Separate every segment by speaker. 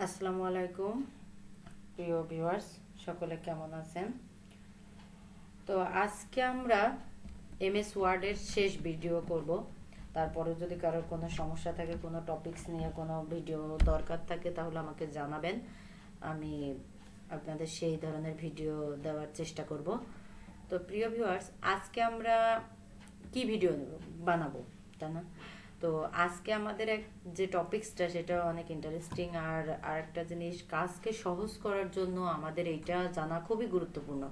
Speaker 1: আসসালামু আলাইকুম প্রিয় ভিউয়ার্স, সকলে কেমন আছেন? তো আজকে আমরা এমএস ওয়ার্ডের শেষ ভিডিও করব। তারপরে যদি কারোর কোনো সমস্যা থাকে, কোনো টপিকস নিয়ে কোনো ভিডিও দরকার থাকে, তাহলে আমাকে জানাবেন। আমি আপনাদের সেই ধরনের ভিডিও দেওয়ার চেষ্টা করব। তো প্রিয় ভিউয়ার্স, আজকে আমরা কি ভিডিও বানাবো, তাই না? তো আজকে আমাদের যে টপিকসটা সেটা অনেক ইন্টারেস্টিং। আর আরেকটা জিনিস, কাজকে সহজ করার জন্য আমাদের এইটা জানা খুবই গুরুত্বপূর্ণ।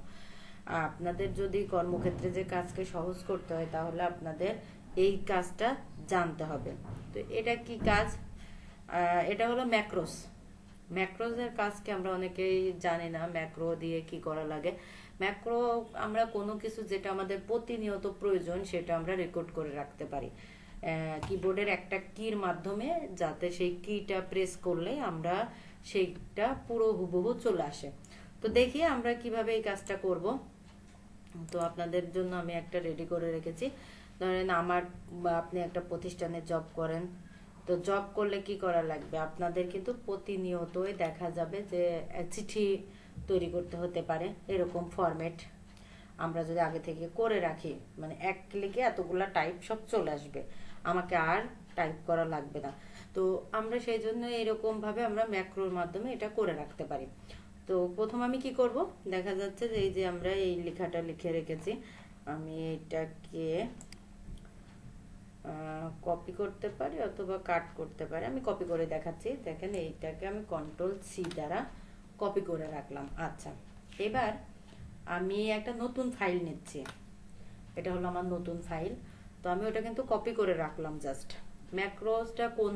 Speaker 1: আপনাদের যদি কর্মক্ষেত্রে যে কাজকে সহজ করতে হয়, তাহলে আপনাদের এই কাজটা জানতে হবে। তো এটা কি কাজ? এটা হলো ম্যাক্রোস। ম্যাক্রোজের কাজকে আমরা অনেকেই জানি না, ম্যাক্রো দিয়ে কি করা লাগে। ম্যাক্রো, আমরা কোনো কিছু যেটা আমাদের প্রতিনিয়ত প্রয়োজন সেটা আমরা রেকর্ড করে রাখতে পারি কিবোর্ডের একটা কির মাধ্যমে, যাতে সেই কিটা প্রেস করলে আমরা সেইটা পুরো হুবহু চলে আসে। তো দেখি আমরা কিভাবে এই কাজটা করব। তো আপনাদের জন্য আমি একটা রেডি করে রেখেছি। ধরেন আমার বা আপনি একটা প্রতিষ্ঠানে জব করেন। তো জব করলে কি করা লাগবে? আপনাদের কিন্তু প্রতিনিয়তই দেখা যাবে যে চিঠি তৈরি করতে হতে পারে, এরকম ফরম্যাট আমরা যদি আগে থেকে করে রাখি, মানে এক ক্লিকে এতগুলা টাইপ সব চলে আসবে, আমাকে আর টাইপ করা লাগবে না। তো আমরা সেই জন্য এরকম ভাবে আমরা ম্যাক্রোর মাধ্যমে এটা করে রাখতে পারি। তো প্রথম আমি কি করব, দেখা যাচ্ছে যে এই যে আমরা এই লেখাটা লিখে রেখেছি, আমি এটাকে কপি করতে পারি অথবা কাট করতে পারি। আমি কপি করে দেখাচ্ছি। দেখেন, এইটাকে আমি কন্ট্রোল সি দ্বারা কপি করে রাখলাম। আচ্ছা, এবার আমি একটা নতুন ফাইল নিচ্ছি। এটা হলো আমার নতুন ফাইল। তো আমি ওটা কিন্তু কপি করে রাখলাম জাস্ট। ম্যাক্রোসটা কোন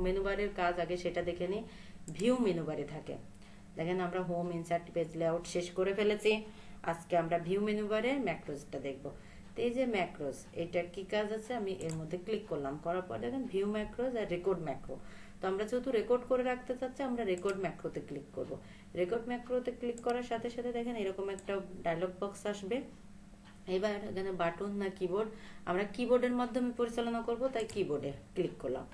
Speaker 1: মেনুবারের কাজ আগে সেটা দেখে নিই। ভিউ মেনুবারে থাকে। দেখেন, আমরা হোম, ইনসার্ট, পেজ লেআউট শেষ করে ফেলেছি। আজকে আমরা ভিউ মেনুবারে ম্যাক্রোসটা দেখব। তো এই যে ম্যাক্রোস, এটা কি কাজ আছে, আমি এর মধ্যে ক্লিক করলাম। করার পর দেখেন ভিউ ম্যাক্রোস আর রেকর্ড ম্যাক্রো। তো আমরা যেহেতু রেকর্ড করে রাখতে চাচ্ছি, আমরা রেকর্ড ম্যাক্রোতে ক্লিক করব। রেকর্ড ম্যাক্রোতে ক্লিক করার সাথে সাথে দেখেন এরকম একটা ডায়লগ বক্স আসবে। এবার এখানে বাটন না কিবোর্ড, আমরা কিবোর্ডের মাধ্যমে পরিচালনা করব, তাই কিবোর্ডে ক্লিক করলাম।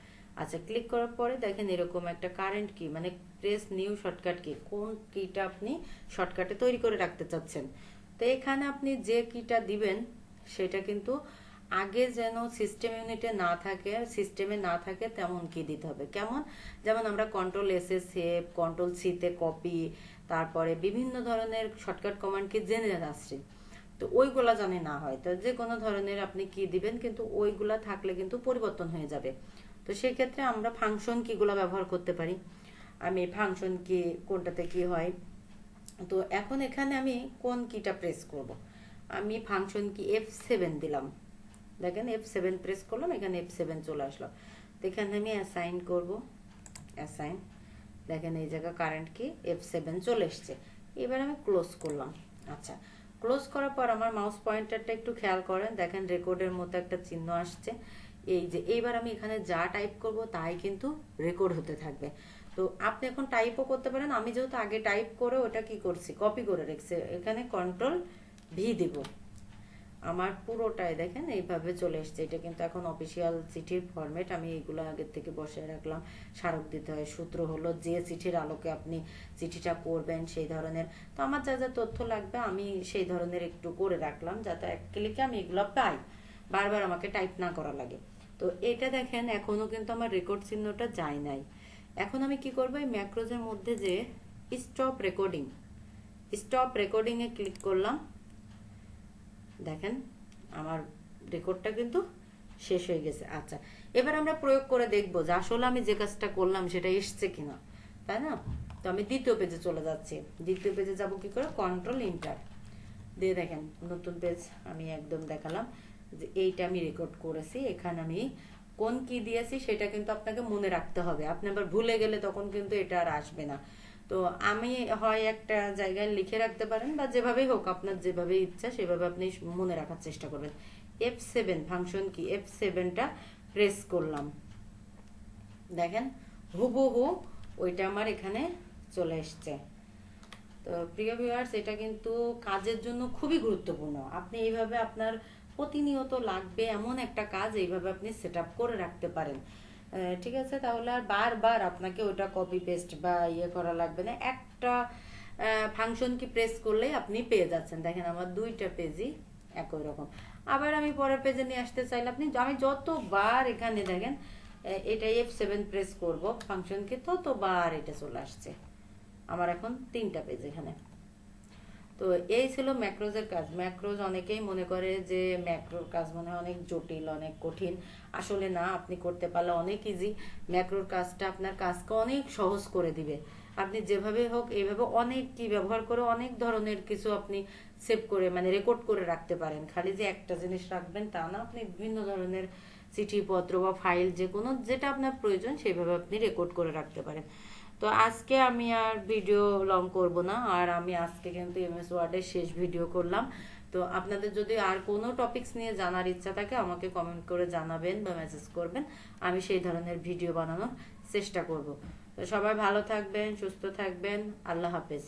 Speaker 1: আচ্ছা, ক্লিক করার পরে দেখেন এরকম একটা কারেন্ট কি, মানে প্রেস নিউ শর্টকাট কি, কোন কিটা আপনি শর্টকাটে তৈরি করে রাখতে চাচ্ছেন। তো এখানে আপনি যে কিটা দিবেন সেটা কিন্তু আগে যেন সিস্টেম ইউনিটে না থাকে, সিস্টেমে না থাকে তেমন কি দিতে হবে। কেমন? যেমন আমরা control S A save, control সিতে কপি, তারপরে বিভিন্ন ধরনের শর্টকাট কমান্ড কি জেনে আসছি। তো ওইগুলা জানে না হয়, তো যে কোনো ধরনের আপনি কি দিবেন, কিন্তু ওইগুলা থাকলে কিন্তু পরিবর্তন হয়ে যাবে। তো সেই ক্ষেত্রে আমরা ফাংশন কিগুলা ব্যবহার করতে পারি। আমি ফাংশন কি কোনটাতে কি হয়, তো এখন এখানে আমি কোন কিটা প্রেস করব। আমি ফাংশন কি F7 দিলাম। দেখেন F7 প্রেস করলাম, এখানে F7 চলে আসলো। তো এখানে আমি অ্যাসাইন করব, অ্যাসাইন। দেখেন এই জায়গা কারেন্ট কি F7 চলে এসছে। এবার আমি ক্লোজ করলাম। আচ্ছা, ক্লোজ করার পর আমার মাউস পয়েন্টারটা একটু খেয়াল করেন, দেখেন রেকর্ডের মতো একটা চিহ্ন আসছে। এই যে এইবার আমি এখানে যা টাইপ করব তাই কিন্তু রেকর্ড হতে থাকবে। তো আপনি এখন টাইপও করতে পারেন। আমি যেহেতু আগে টাইপ করে ওটা কি করছি, কপি করে রেখেছি, এখানে কন্ট্রোল ভি দিব। আমার পুরোটাই দেখেন এইভাবে চলে এসছে। এটা কিন্তু এখন অফিসিয়াল চিঠির ফরম্যাট। আমি এইগুলো আগের থেকে বসে রাখলাম। স্মারক দিতে হয়, সূত্র হলো যে চিঠির আলোকে আপনি চিঠিটা করবেন সেই ধরনের। তো আমার যা যা তথ্য লাগবে আমি সেই ধরনের একটু করে রাখলাম, যাতে এক ক্লিকে আমি এগুলো পাই, বারবার আমাকে টাইপ না করা লাগে। তো এটা দেখেন এখনো কিন্তু আমার রেকর্ড চিহ্নটা যায় নাই। এখন আমি কি করবো, এই ম্যাক্রোজের মধ্যে যে স্টপ রেকর্ডিং, স্টপ রেকর্ডিং এ ক্লিক করলাম। দেখেন আমার রেকর্ডটা কিন্তু শেষ হয়ে গেছে। আচ্ছা, এবার আমরা প্রয়োগ করে দেখব যে আসলে আমি যে কাজটা করলাম সেটা এসছে কিনা, তাই না? তো আমি দ্বিতীয় পেজে চলে যাচ্ছি। দ্বিতীয় পেজে যাব কি করে, কন্ট্রোল ইন্টার দিয়ে দেখেন নতুন পেজ আমি একদম দেখালাম যে এইটা আমি রেকর্ড করেছি। এখানে আমি কোন কি দিয়েছি সেটা কিন্তু আপনাকে মনে রাখতে হবে। আপনি আবার ভুলে গেলে তখন কিন্তু এটা আর আসবে না। তো আমি হয় একটা জায়গায় লিখে রাখতে পারেন, বা যেভাবেই হোক আপনার যেভাবে ইচ্ছা সেভাবে আপনি মনে রাখার চেষ্টা করবেন। F7 ফাংশন কি, F7টা প্রেস করলাম। দেখেন হুবহু ওইটা আমার এখানে চলে এসছে। তো প্রিয় ভিউয়ার্স, এটা কিন্তু কাজের জন্য খুবই গুরুত্বপূর্ণ। আপনি এইভাবে আপনার প্রতিনিয়ত লাগবে এমন একটা কাজ এইভাবে আপনি সেট আপ করে রাখতে পারেন। ঠিক আছে, তাহলে আর বারবার আপনাকে ওটা কপি পেস্ট বা ইয়ে করা লাগবে না। একটা ফাংশন কি প্রেস করলেই আপনি পেয়ে যাচ্ছেন। দেখেন আমার 2টা পেজই একই রকম। আবার আমি পরের পেজে নিয়ে আসতে চাইলে আমি যতবার এখানে দেখেন এটা F7 প্রেস করব ফাংশনকে, ততবার এটা চলে আসছে। আমার এখন 3টা পেজ এখানে। তো এই ছিল ম্যাক্রোজের কাজ। ম্যাক্রোজ অনেকেই মনে করে যে ম্যাক্রোর কাজ মনে হয় অনেক জটিল, অনেক কঠিন। আসলে না, আপনি করতে পারলে অনেক ইজি। ম্যাক্রোর কাজটা আপনার কাজকে অনেক সহজ করে দিবে। আপনি যেভাবে হোক এইভাবে অনেক কি ব্যবহার করে অনেক ধরনের কিছু আপনি সেভ করে মানে রেকর্ড করে রাখতে পারেন। খালি যে একটা জিনিস রাখবেন তা না, আপনি বিভিন্ন ধরনের চিঠিপত্র বা ফাইল যে কোনো যেটা আপনার প্রয়োজন সেইভাবে আপনি রেকর্ড করে রাখতে পারেন। তো আজকে আমি আর ভিডিও লং করব না, আর আমি আজকে কিন্তু এমএস ওয়ার্ডের শেষ ভিডিও করলাম। তো আপনাদের যদি আর কোনো টপিকস নিয়ে জানার ইচ্ছা থাকে আমাকে কমেন্ট করে জানাবেন বা মেসেজ করবেন, আমি সেই ধরনের ভিডিও বানানোর চেষ্টা করব। তো সবাই ভালো থাকবেন, সুস্থ থাকবেন, আল্লাহ হাফেজ।